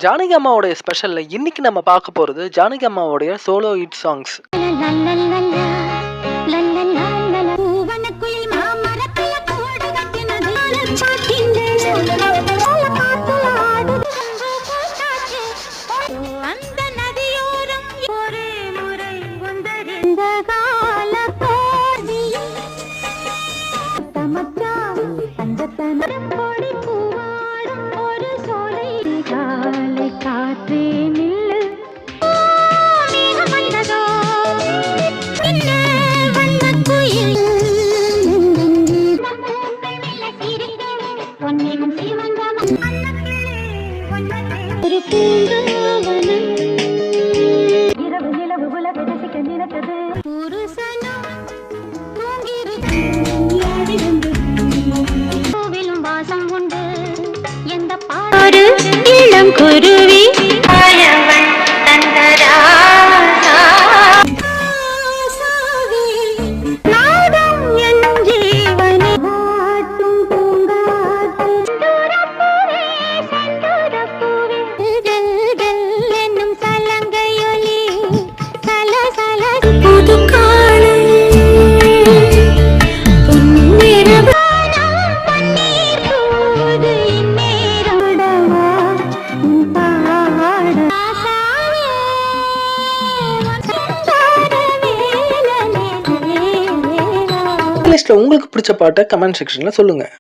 ஜானகி அம்மாவுடைய ஸ்பெஷல்ல இன்னைக்கு நம்ம பார்க்க போறது ஜானகி அம்மாவுடைய சோலோ ஹிட் சாங்ஸ். இளம் குருவி உங்களுக்கு பிடிச்ச பாட்டை கமெண்ட் செக்ஷன்ல சொல்லுங்க.